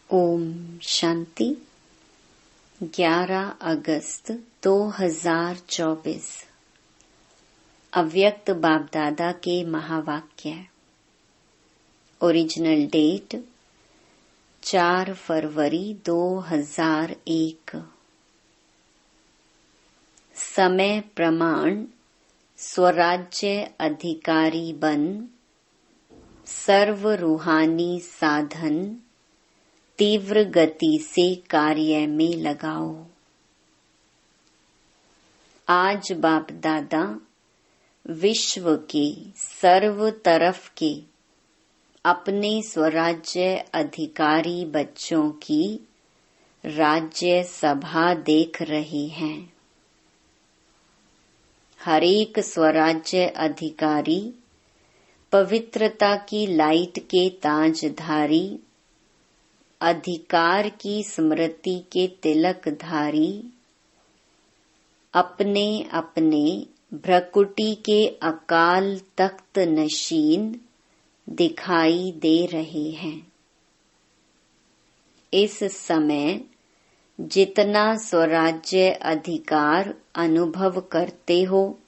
ओम शांति। 11 अगस्त 2024 अव्यक्त बाप दादा के महावाक्य। ओरिजिनल डेट 4 फरवरी 2001। समय प्रमाण स्वराज्य अधिकारी बन सर्व रूहानी साधन तीव्र गति से कार्य में लगाओ। आज बाप दादा विश्व के सर्व तरफ के अपने स्वराज्य अधिकारी बच्चों की राज्य सभा देख रहे हैं। हर एक स्वराज्य अधिकारी पवित्रता की लाइट के ताजधारी, अधिकार की स्मृति के तिलकधारी, अपने अपने भ्रकुटी के अकाल तख्त नशीन दिखाई दे रहे हैं। इस समय जितना स्वराज्य अधिकार अनुभव करते हो,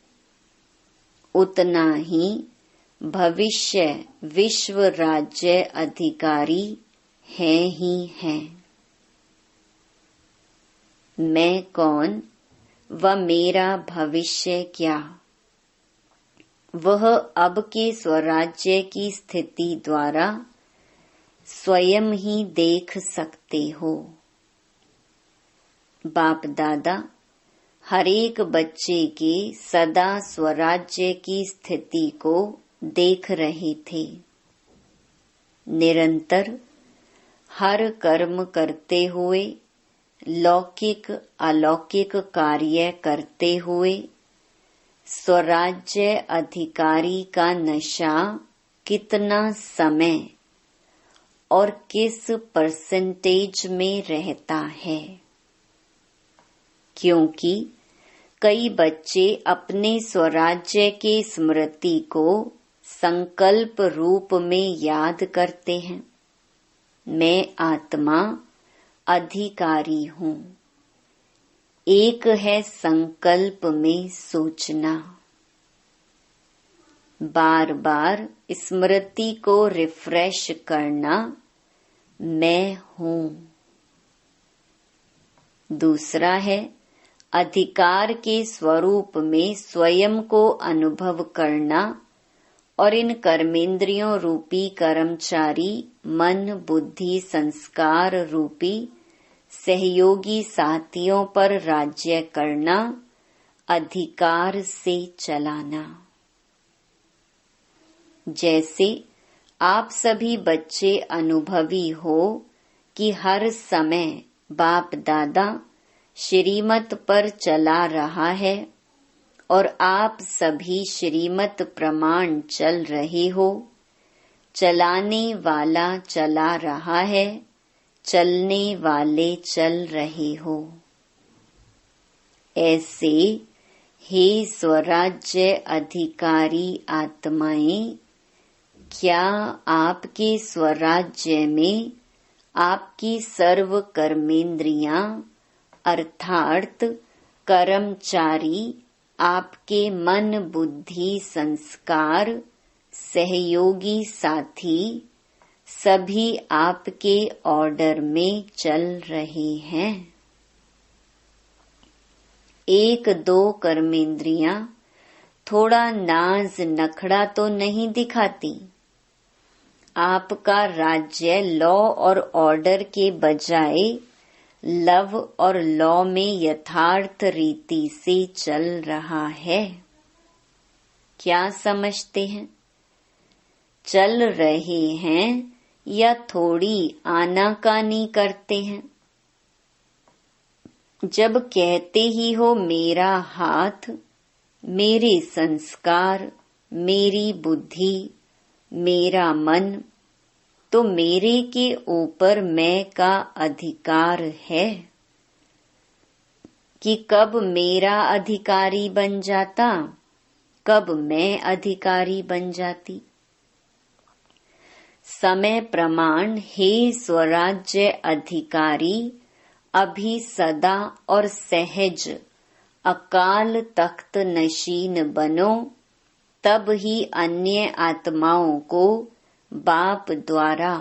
उतना ही भविष्य विश्व राज्य अधिकारी है ही है। मैं कौन व मेरा भविष्य क्या, वह अब के स्वराज्य की स्थिति द्वारा स्वयं ही देख सकते हो। बाप दादा हर एक बच्चे के सदा स्वराज्य की स्थिति को देख रहे थे। निरंतर हर कर्म करते हुए, लौकिक अलौकिक कार्य करते हुए स्वराज्य अधिकारी का नशा कितना समय और किस परसेंटेज में रहता है। क्योंकि कई बच्चे अपने स्वराज्य के स्मृति को संकल्प रूप में याद करते हैं। मैं आत्मा अधिकारी हूँ। एक है संकल्प में सोचना। बार बार स्मृति को रिफ्रेश करना, मैं हूँ। दूसरा है अधिकार के स्वरूप में स्वयं को अनुभव करना और इन कर्मेंद्रियों रूपी कर्मचारी मन बुद्धि संस्कार रूपी सहयोगी साथियों पर राज्य करना, अधिकार से चलाना। जैसे आप सभी बच्चे अनुभवी हो कि हर समय बाप दादा श्रीमत पर चला रहा है और आप सभी श्रीमत प्रमाण चल रहे हो। चलाने वाला चला रहा है, चलने वाले चल रहे हो। ऐसे हे स्वराज्य अधिकारी आत्माएं, क्या आपके स्वराज्य में आपकी सर्व कर्मेंद्रियां अर्थात कर्मचारी आपके मन बुद्धि संस्कार सहयोगी साथी सभी आपके ऑर्डर में चल रहे हैं। एक दो कर्मेंद्रियां थोड़ा नाज नखड़ा तो नहीं दिखाती। आपका राज्य लॉ और ऑर्डर के बजाय लव और लॉ में यथार्थ रीति से चल रहा है। क्या समझते हैं? चल रहे हैं या थोड़ी आनाकानी करते हैं? जब कहते ही हो मेरा हाथ, मेरे संस्कार, मेरी बुद्धि, मेरा मन, तो मेरे के ऊपर मैं का अधिकार है कि कब मेरा अधिकारी बन जाता, कब मैं अधिकारी बन जाती। समय प्रमाण हे स्वराज्य अधिकारी, अभी सदा और सहज अकाल तख्त नशीन बनो, तब ही अन्य आत्माओं को बाप द्वारा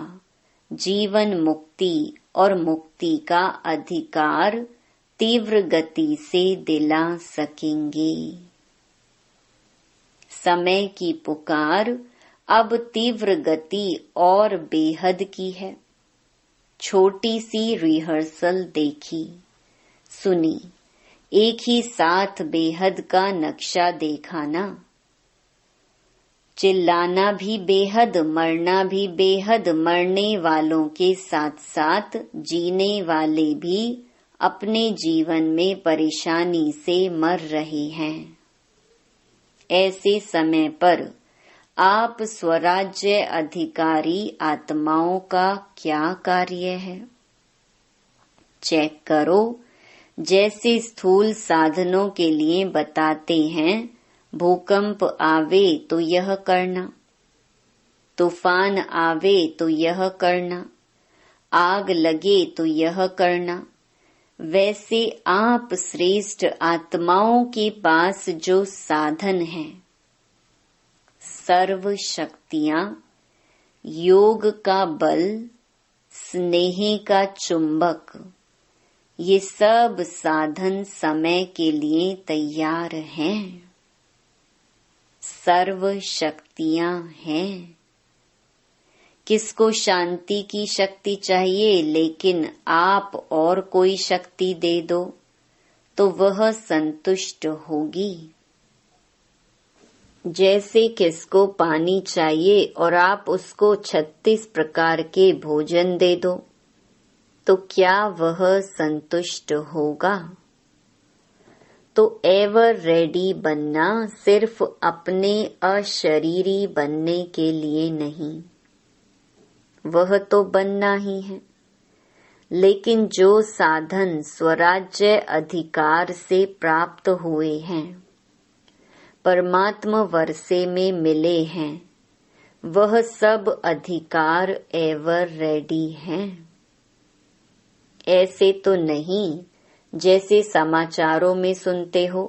जीवन मुक्ति और मुक्ति का अधिकार तीव्र गति से दिला सकेंगे। समय की पुकार अब तीव्र गति और बेहद की है। छोटी सी रिहर्सल देखी, सुनी, एक ही साथ बेहद का नक्शा देखा ना। चिल्लाना भी बेहद, मरना भी बेहद, मरने वालों के साथ साथ जीने वाले भी अपने जीवन में परेशानी से मर रहे हैं। ऐसे समय पर आप स्वराज्य अधिकारी आत्माओं का क्या कार्य है? चेक करो। जैसे स्थूल साधनों के लिए बताते हैं, भूकंप आवे तो यह करना, तूफान आवे तो यह करना, आग लगे तो यह करना, वैसे आप श्रेष्ठ आत्माओं के पास जो साधन है, सर्व शक्तियां, योग का बल, स्नेह का चुंबक, ये सब साधन समय के लिए तैयार हैं। सर्व शक्तियां हैं। किसको शांति की शक्ति चाहिए, लेकिन आप और कोई शक्ति दे दो तो वह संतुष्ट होगी। जैसे किसको पानी चाहिए और आप उसको 36 प्रकार के भोजन दे दो तो क्या वह संतुष्ट होगा? तो एवर रेडी बनना सिर्फ अपने अशरीरी बनने के लिए नहीं, वह तो बनना ही है, लेकिन जो साधन स्वराज्य अधिकार से प्राप्त हुए हैं, परमात्मा वर्षे में मिले हैं, वह सब अधिकार एवर रेडी हैं। ऐसे तो नहीं जैसे समाचारों में सुनते हो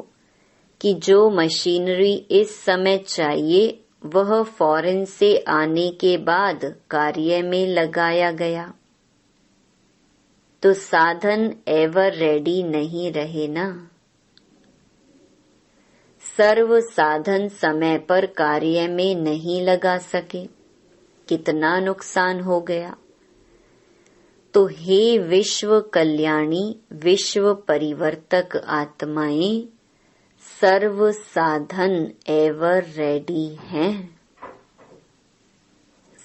कि जो मशीनरी इस समय चाहिए वह फॉरेन से आने के बाद कार्य में लगाया गया, तो साधन एवर रेडी नहीं रहे ना। सर्व साधन समय पर कार्य में नहीं लगा सके, कितना नुकसान हो गया। तो हे विश्व कल्याणी, विश्व परिवर्तक आत्माएं, सर्व साधन एवर रेडी हैं।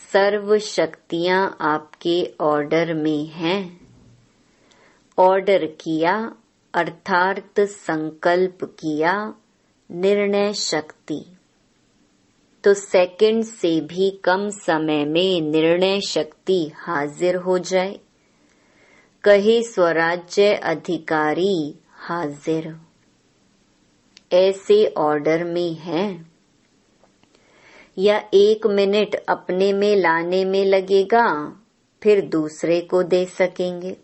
सर्व शक्तियां आपके ऑर्डर में हैं। ऑर्डर किया अर्थात संकल्प किया, निर्णय शक्ति, तो सेकंड से भी कम समय में निर्णय शक्ति हाजिर हो जाए। कहे स्वराज्य अधिकारी हाजिर। ऐसे ऑर्डर में है। या 1 मिनट अपने में लाने में लगेगा, फिर दूसरे को दे सकेंगे।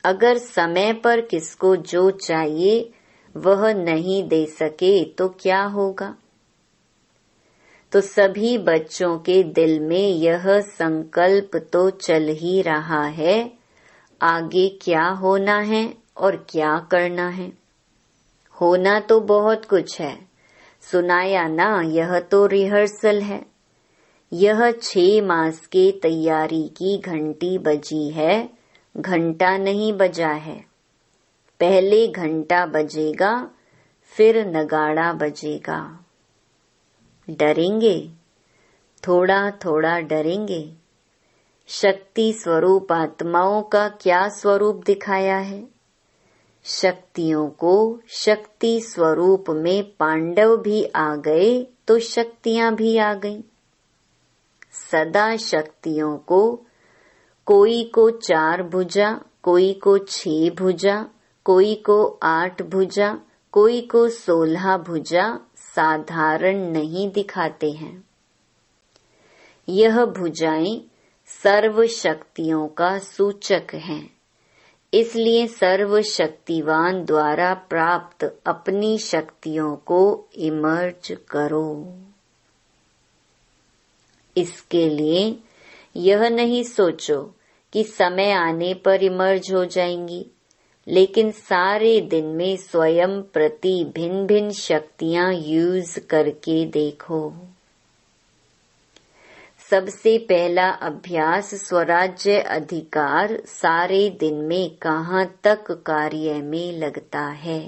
अगर समय पर किसको जो चाहिए वह नहीं दे सके तो क्या होगा? तो सभी बच्चों के दिल में यह संकल्प तो चल ही रहा है, आगे क्या होना है और क्या करना है। होना तो बहुत कुछ है, सुनाया ना, यह तो रिहर्सल है। यह 6 मास के तैयारी की घंटी बजी है, घंटा नहीं बजा है। पहले घंटा बजेगा, फिर नगाड़ा बजेगा। डरेंगे, थोड़ा थोड़ा डरेंगे। शक्ति स्वरूप आत्माओं का क्या स्वरूप दिखाया है? शक्तियों को शक्ति स्वरूप में पांडव भी आ गए तो शक्तियां भी आ गईं। सदा शक्तियों को, कोई को 4 भुजा, कोई को 6 भुजा, कोई को 8 भुजा, कोई को 16 भुजा साधारण नहीं दिखाते हैं। यह भुजाएं सर्व शक्तियों का सूचक हैं, इसलिए सर्वशक्तिवान द्वारा प्राप्त अपनी शक्तियों को इमर्ज करो। इसके लिए यह नहीं सोचो कि समय आने पर इमर्ज हो जाएंगी, लेकिन सारे दिन में स्वयं प्रति भिन्न भिन्न शक्तियां यूज करके देखो। सबसे पहला अभ्यास स्वराज्य अधिकार सारे दिन में कहाँ तक कार्य में लगता है।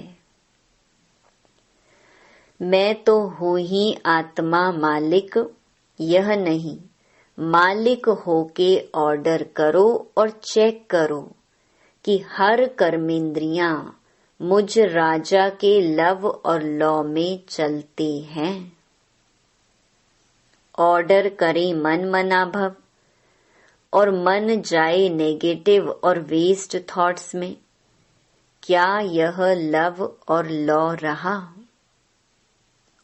मैं तो हूँ ही आत्मा मालिक, यह नहीं, मालिक होके ऑर्डर करो और चेक करो कि हर कर्मेंद्रियां मुझ राजा के लव और लॉ में चलते हैं। ऑर्डर करें मन मनाभव और मन जाए नेगेटिव और वेस्ट थॉट्स में, क्या यह लव और लॉ रहा?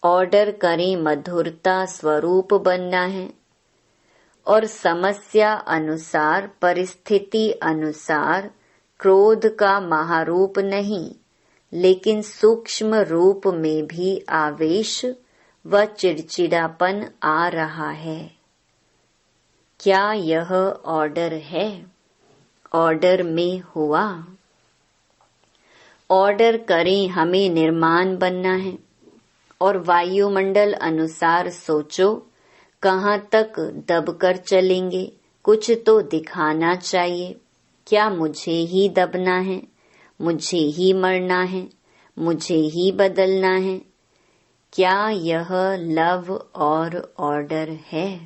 ऑर्डर करें मधुरता स्वरूप बनना है और समस्या अनुसार परिस्थिति अनुसार क्रोध का महारूप नहीं, लेकिन सूक्ष्म रूप में भी आवेश व चिड़चिड़ापन आ रहा है। क्या यह ऑर्डर है? ऑर्डर में हुआ। ऑर्डर करें हमें निर्माण बनना है और वायुमंडल अनुसार सोचो कहाँ तक दबकर चलेंगे, कुछ तो दिखाना चाहिए। क्या मुझे ही दबना है, मुझे ही मरना है, मुझे ही बदलना है? क्या यह लव और ऑर्डर है?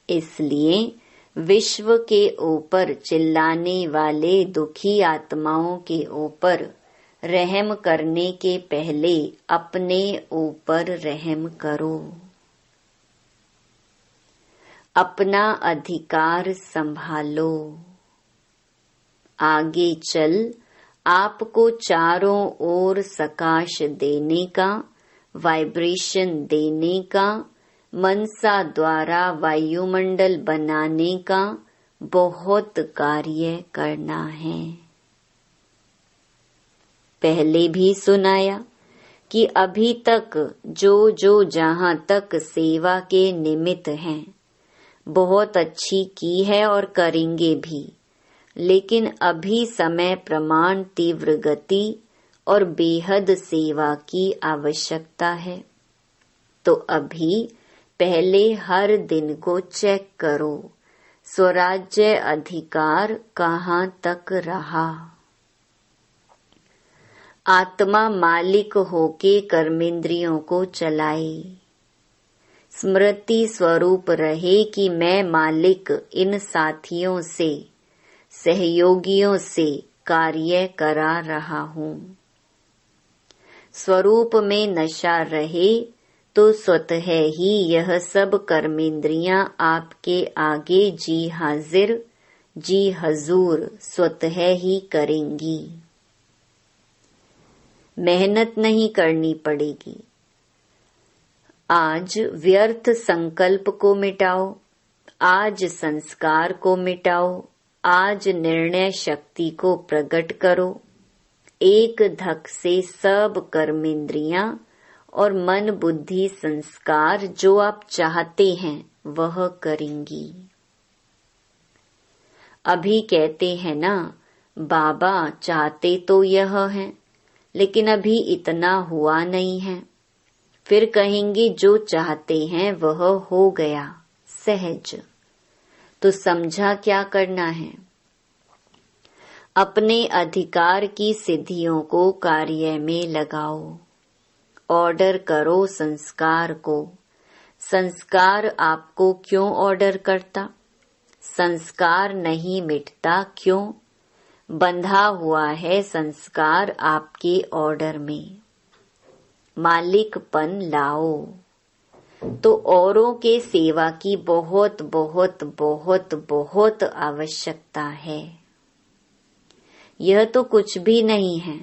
इसलिए विश्व के ऊपर चिल्लाने वाले दुखी आत्माओं के ऊपर रहम करने के पहले अपने ऊपर रहम करो। अपना अधिकार संभालो। आगे चल आपको चारों ओर सकाश देने का, वाइब्रेशन देने का, मनसा द्वारा वायुमंडल बनाने का बहुत कार्य करना है। पहले भी सुनाया कि अभी तक जो जहाँ तक सेवा के निमित्त हैं बहुत अच्छी की है और करेंगे भी, लेकिन अभी समय प्रमाण तीव्र गति और बेहद सेवा की आवश्यकता है। तो अभी पहले हर दिन को चेक करो, स्वराज्य अधिकार कहाँ तक रहा। आत्मा मालिक होके कर्मेंद्रियों को चलाए। स्मृति स्वरूप रहे कि मैं मालिक इन साथियों से, सहयोगियों से कार्य करा रहा हूँ। स्वरूप में नशा रहे तो स्वतः ही यह सब कर्मेंद्रियां आपके आगे जी हाजिर, जी हजूर स्वतः ही करेंगी। मेहनत नहीं करनी पड़ेगी। आज व्यर्थ संकल्प को मिटाओ, आज संस्कार को मिटाओ, आज निर्णय शक्ति को प्रकट करो। एक धक से सब कर्मेंद्रियां और मन बुद्धि संस्कार जो आप चाहते हैं वह करेंगी। अभी कहते हैं ना, बाबा चाहते तो यह है, लेकिन अभी इतना हुआ नहीं है। फिर कहेंगे जो चाहते हैं वह हो गया सहज। तो समझा क्या करना है? अपने अधिकार की सिद्धियों को कार्य में लगाओ। ऑर्डर करो संस्कार को। संस्कार आपको क्यों ऑर्डर करता? संस्कार नहीं मिटता क्यों? बंधा हुआ है संस्कार आपके ऑर्डर में। मालिकपन लाओ तो औरों के सेवा की बहुत बहुत बहुत बहुत आवश्यकता है। यह तो कुछ भी नहीं है,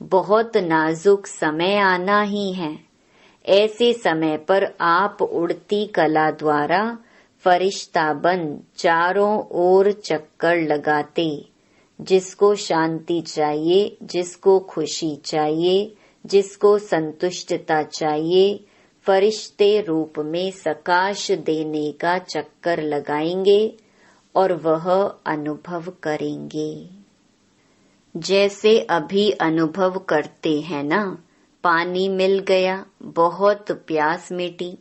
बहुत नाजुक समय आना ही है। ऐसे समय पर आप उड़ती कला द्वारा फरिश्ता बन चारों ओर चक्कर लगाते, जिसको शांति चाहिए, जिसको खुशी चाहिए, जिसको संतुष्टता चाहिए, फरिश्ते रूप में सकाश देने का चक्कर लगाएंगे और वह अनुभव करेंगे। जैसे अभी अनुभव करते हैं ना, पानी मिल गया, बहुत प्यास मिटी,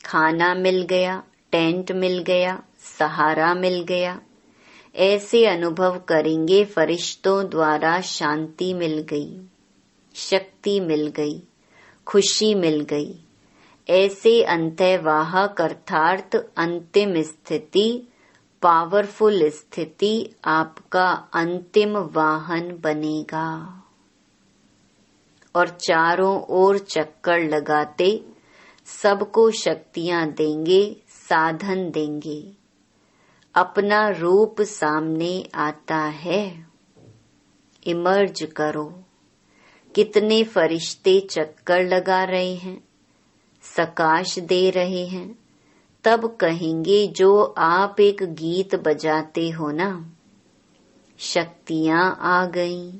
खाना मिल गया, टेंट मिल गया, सहारा मिल गया। ऐसे अनुभव करेंगे फरिश्तों द्वारा शांति मिल गई, शक्ति मिल गई, खुशी मिल गई। ऐसे अंतर्वाहक अर्थात अंतिम स्थिति, पावरफुल स्थिति आपका अंतिम वाहन बनेगा और चारों ओर चक्कर लगाते सबको शक्तियां देंगे, साधन देंगे। अपना रूप सामने आता है, इमर्ज करो। कितने फरिश्ते चक्कर लगा रहे हैं, सकाश दे रहे हैं। तब कहेंगे जो आप एक गीत बजाते हो ना, शक्तियां आ गईं।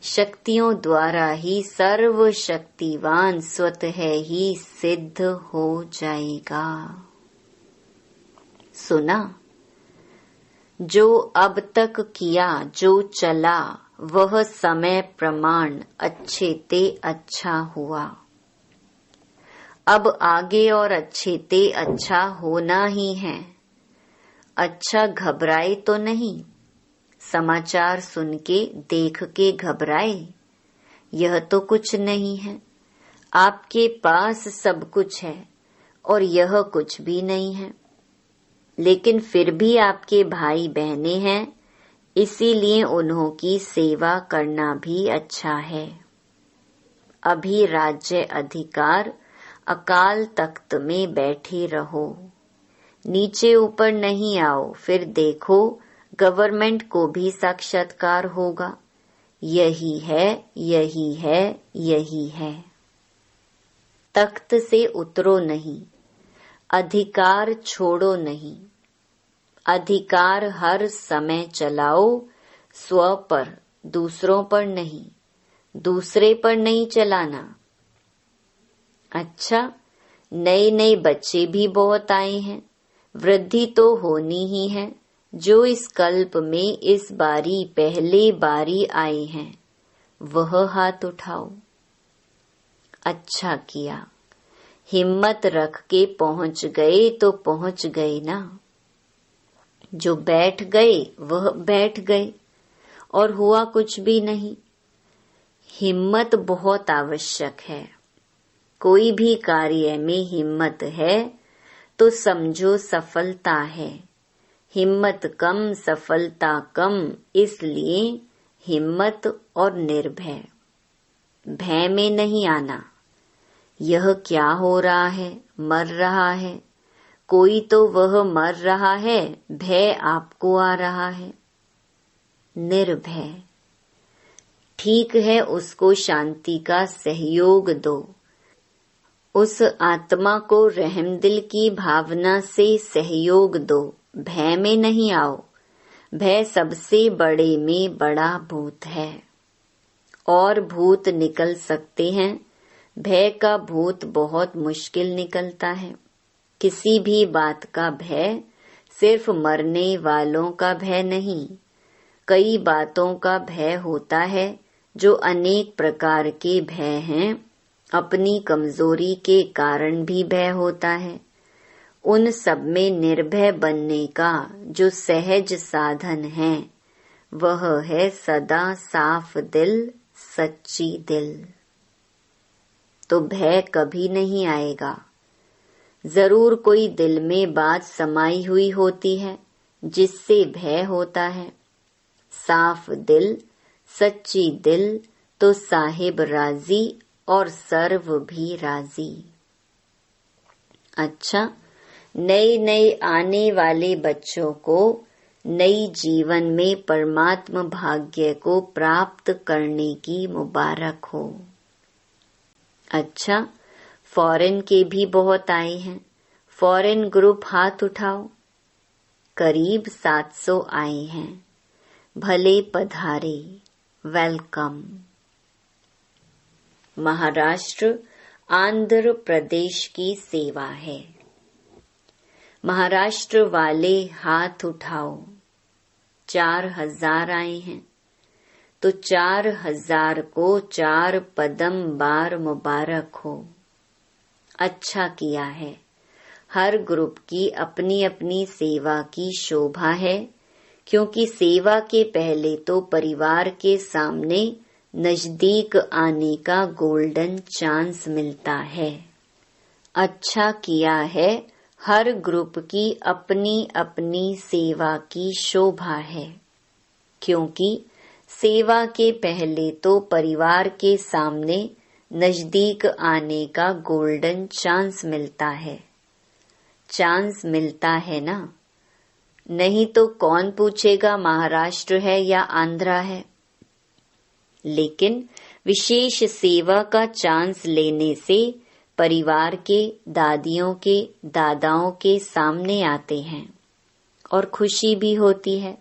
शक्तियों द्वारा ही सर्वशक्तिवान स्वतः ही सिद्ध हो जाएगा। सुना? जो अब तक किया, जो चला, वह समय प्रमाण अच्छे ते अच्छा हुआ। अब आगे और अच्छे ते अच्छा होना ही है। अच्छा घबराए तो नहीं, समाचार सुन के देख के घबराए, यह तो कुछ नहीं है। आपके पास सब कुछ है और यह कुछ भी नहीं है, लेकिन फिर भी आपके भाई बहनें हैं, इसीलिए उन्हों की सेवा करना भी अच्छा है। अभी राज्य अधिकार अकाल तख्त में बैठे रहो, नीचे ऊपर नहीं आओ, फिर देखो गवर्नमेंट को भी साक्षात्कार होगा। यही है, यही है, यही है। तख्त से उतरो नहीं, अधिकार छोड़ो नहीं। अधिकार हर समय चलाओ, स्व पर, दूसरों पर नहीं, दूसरे पर नहीं चलाना। अच्छा, नए नए बच्चे भी बहुत आए हैं, वृद्धि तो होनी ही है। जो इस कल्प में इस बारी पहले बारी आए हैं, वह हाथ उठाओ। अच्छा किया, हिम्मत रख के पहुंच गए तो पहुंच गए ना। जो बैठ गए वह बैठ गए और हुआ कुछ भी नहीं। हिम्मत बहुत आवश्यक है। कोई भी कार्य में हिम्मत है तो समझो सफलता है। हिम्मत कम, सफलता कम, इसलिए हिम्मत और निर्भय। भय में नहीं आना। यह क्या हो रहा है, मर रहा है, कोई तो वह मर रहा है, भय आपको आ रहा है। निर्भय। ठीक है, उसको शांति का सहयोग दो। उस आत्मा को रहमदिल की भावना से सहयोग दो। भय में नहीं आओ। भय सबसे बड़े में बड़ा भूत है। और भूत निकल सकते हैं, भय का भूत बहुत मुश्किल निकलता है। किसी भी बात का भय सिर्फ मरने वालों का भय नहीं, कई बातों का भय होता है। जो अनेक प्रकार के भय हैं, अपनी कमजोरी के कारण भी भय होता है। उन सब में निर्भय बनने का जो सहज साधन है, वह है सदा साफ दिल, सच्ची दिल। तो भय कभी नहीं आएगा। जरूर कोई दिल में बात समाई हुई होती है जिससे भय होता है। साफ दिल, सच्ची दिल तो साहिब राजी और सर्व भी राजी। अच्छा, नए नए आने वाले बच्चों को नई जीवन में परमात्म भाग्य को प्राप्त करने की मुबारक हो। अच्छा, फॉरेन के भी बहुत आए हैं। फॉरेन ग्रुप हाथ उठाओ। करीब 700 आए हैं। भले पधारे, वेलकम। महाराष्ट्र आंध्र प्रदेश की सेवा है। महाराष्ट्र वाले हाथ उठाओ। 4000 आए हैं, तो 4000 को 4 पदम बार मुबारक हो। अच्छा किया है। हर ग्रुप की अपनी अपनी सेवा की शोभा है, क्योंकि सेवा के पहले तो परिवार के सामने नजदीक आने का गोल्डन चांस मिलता है। अच्छा किया है। हर ग्रुप की अपनी अपनी सेवा की शोभा है, क्योंकि सेवा के पहले तो परिवार के सामने नजदीक आने का गोल्डन चांस मिलता है। चांस मिलता है ना? नहीं तो कौन पूछेगा महाराष्ट्र है या आंध्रा है। लेकिन विशेष सेवा का चांस लेने से परिवार के दादियों के दादाओं के सामने आते हैं और खुशी भी होती है।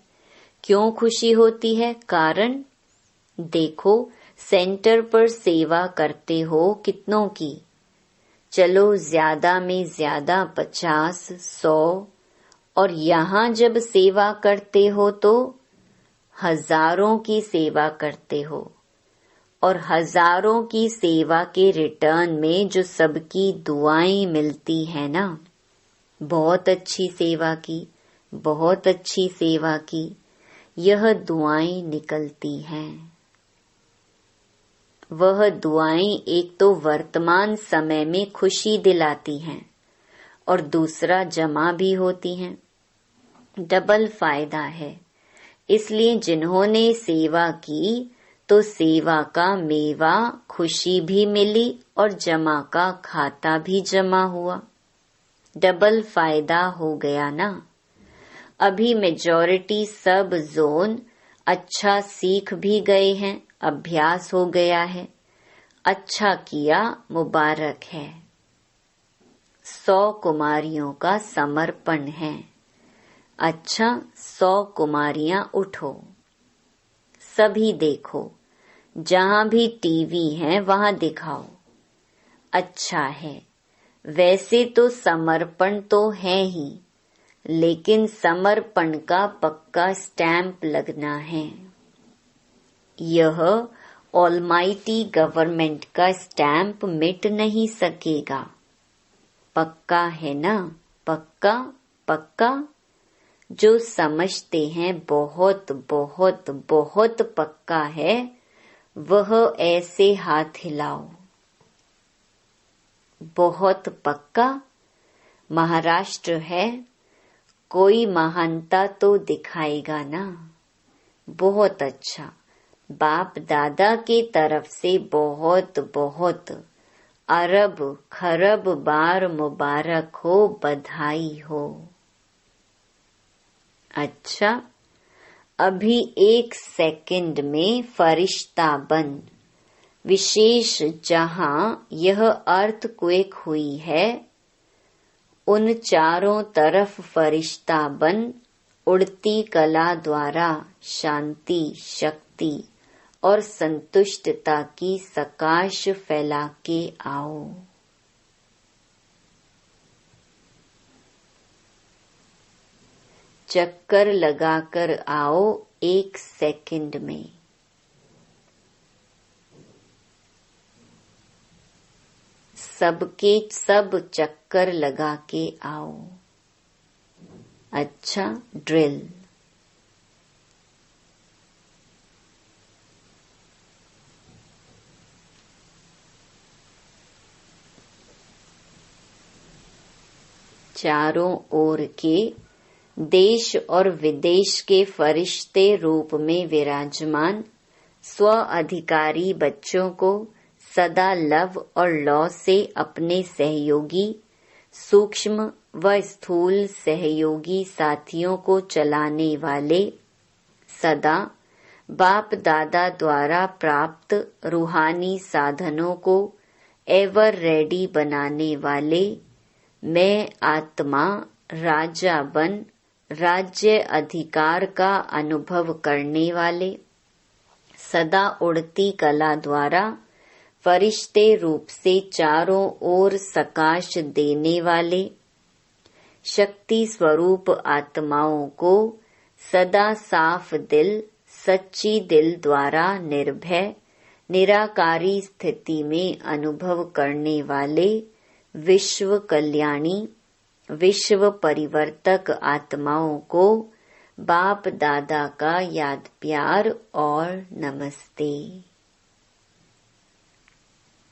क्यों खुशी होती है? कारण देखो, सेंटर पर सेवा करते हो कितनों की? चलो ज्यादा में ज्यादा 50, 100, और यहाँ जब सेवा करते हो तो हजारों की सेवा करते हो, और हजारों की सेवा के रिटर्न में जो सबकी दुआएं मिलती है ना, बहुत अच्छी सेवा की, बहुत अच्छी सेवा की, यह दुआएं निकलती हैं। वह दुआएं एक तो वर्तमान समय में खुशी दिलाती हैं और दूसरा जमा भी होती हैं। डबल फायदा है। इसलिए जिन्होंने सेवा की तो सेवा का मेवा खुशी भी मिली और जमा का खाता भी जमा हुआ। डबल फायदा हो गया ना। अभी मेजॉरिटी सब जोन अच्छा सीख भी गए हैं, अभ्यास हो गया है। अच्छा किया, मुबारक है। 100 कुमारियों का समर्पण है। अच्छा, 100 कुमारियां उठो। सभी देखो, जहां भी टीवी है वहां दिखाओ। अच्छा है। वैसे तो समर्पण तो है ही, लेकिन समर्पण का पक्का स्टैंप लगना है। यह ऑलमाइटी गवर्नमेंट का स्टैंप मिट नहीं सकेगा। पक्का है ना? पक्का पक्का। जो समझते हैं बहुत बहुत बहुत पक्का है, वह ऐसे हाथ हिलाओ। बहुत पक्का। महाराष्ट्र है, कोई महानता तो दिखाएगा ना। बहुत अच्छा। बाप दादा के तरफ से बहुत बहुत अरब खरब बार मुबारक हो, बधाई हो। अच्छा, अभी 1 सेकंड में फरिश्ता बन, विशेष जहां यह अर्थक्वेक हुई है, उन चारों तरफ फरिश्ता बन उड़ती कला द्वारा शांति, शक्ति और संतुष्टता की सकाश फैला के आओ। चक्कर लगाकर आओ 1 सेकंड में। सबके सब चक्कर लगा के आओ। अच्छा, ड्रिल। चारों ओर के देश और विदेश के फरिश्ते रूप में विराजमान स्व अधिकारी बच्चों को सदा लव और लौ से अपने सहयोगी, सूक्ष्म व स्थूल सहयोगी साथियों को चलाने वाले, सदा बाप दादा द्वारा प्राप्त रूहानी साधनों को एवर रेडी बनाने वाले, मैं आत्मा राजा बन राज्य अधिकार का अनुभव करने वाले, सदा उड़ती कला द्वारा फरिश्ते रूप से चारों ओर सकाश देने वाले, शक्ति स्वरूप आत्माओं को सदा साफ दिल, सच्ची दिल द्वारा निर्भय निराकारी स्थिति में अनुभव करने वाले, विश्व कल्याणी विश्व परिवर्तक आत्माओं को बाप दादा का याद प्यार और नमस्ते।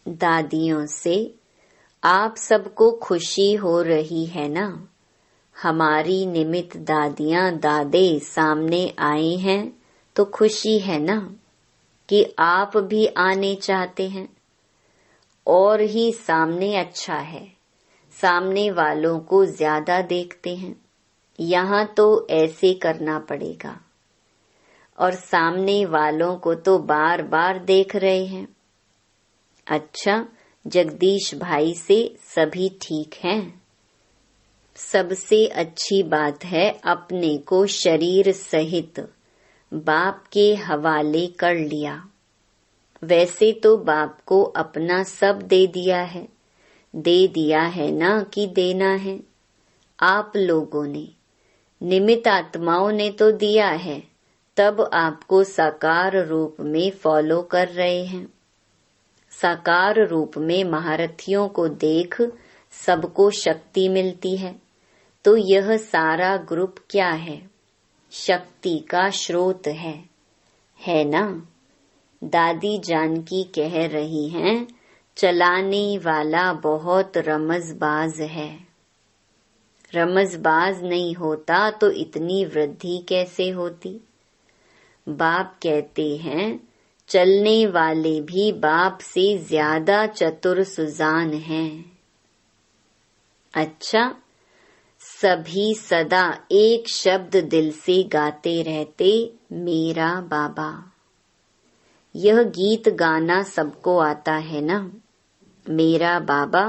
दादियों से आप सबको खुशी हो रही है ना? हमारी निमित्त दादियां दादे सामने आए हैं तो खुशी है ना कि आप भी आने चाहते हैं। और ही सामने अच्छा है, सामने वालों को ज्यादा देखते हैं। यहाँ तो ऐसे करना पड़ेगा और सामने वालों को तो बार बार देख रहे हैं। अच्छा, जगदीश भाई से सभी ठीक हैं? सबसे अच्छी बात है अपने को शरीर सहित बाप के हवाले कर लिया। वैसे तो बाप को अपना सब दे दिया है ना कि देना है। आप लोगों ने, निमित्त आत्माओं ने तो दिया है, तब आपको साकार रूप में फॉलो कर रहे हैं। साकार रूप में महारथियों को देख सबको शक्ति मिलती है। तो यह सारा ग्रुप क्या है? शक्ति का स्रोत है ना? दादी जानकी कह रही हैं, चलाने वाला बहुत रमजबाज है। रमजबाज नहीं होता तो इतनी वृद्धि कैसे होती? बाप कहते हैं, चलने वाले भी बाप से ज्यादा चतुर सुजान हैं। अच्छा, सभी सदा एक शब्द दिल से गाते रहते, मेरा बाबा। यह गीत गाना सबको आता है ना? मेरा बाबा,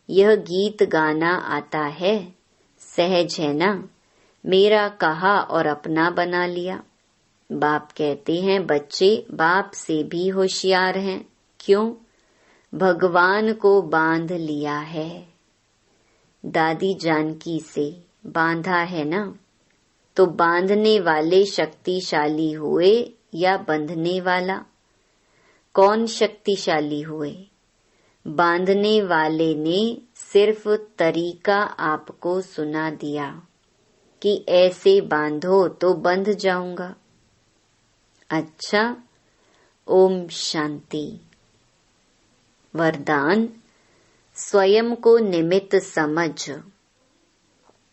यह गीत गाना आता है, सहज है ना? मेरा कहा और अपना बना लिया। बाप कहते हैं, बच्चे बाप से भी होशियार हैं। क्यों? भगवान को बांध लिया है। दादी जानकी से बांधा है ना? तो बांधने वाले शक्तिशाली हुए या बंधने वाला? कौन शक्तिशाली हुए? बांधने वाले ने सिर्फ तरीका आपको सुना दिया कि ऐसे बांधो तो बंध जाऊंगा। अच्छा, ओम शांति। वरदान, स्वयं को निमित्त समझ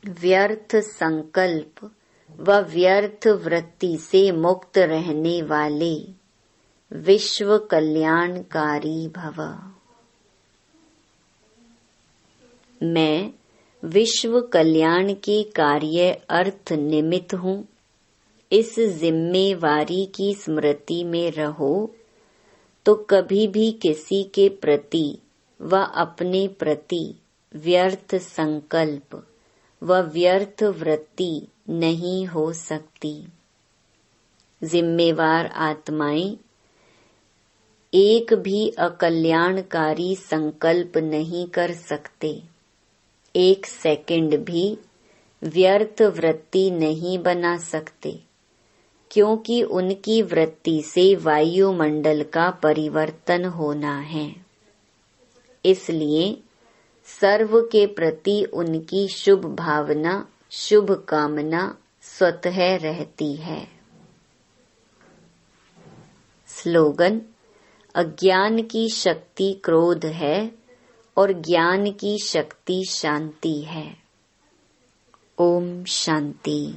व्यर्थ संकल्प व व्यर्थ वृत्ति से मुक्त रहने वाले विश्व कल्याणकारी भव। मैं विश्व कल्याण के कार्य अर्थ निमित्त हूँ। इस जिम्मेवारी की स्मृति में रहो तो कभी भी किसी के प्रति व अपने प्रति व्यर्थ संकल्प व व्यर्थ वृत्ति नहीं हो सकती। जिम्मेवार आत्माएं एक भी अकल्याणकारी संकल्प नहीं कर सकते। एक सेकंड भी व्यर्थ वृत्ति नहीं बना सकते, क्योंकि उनकी वृत्ति से वायुमंडल का परिवर्तन होना है। इसलिए सर्व के प्रति उनकी शुभ भावना, शुभ कामना स्वतः रहती है। स्लोगन, अज्ञान की शक्ति क्रोध है और ज्ञान की शक्ति शांति है। ओम शांति।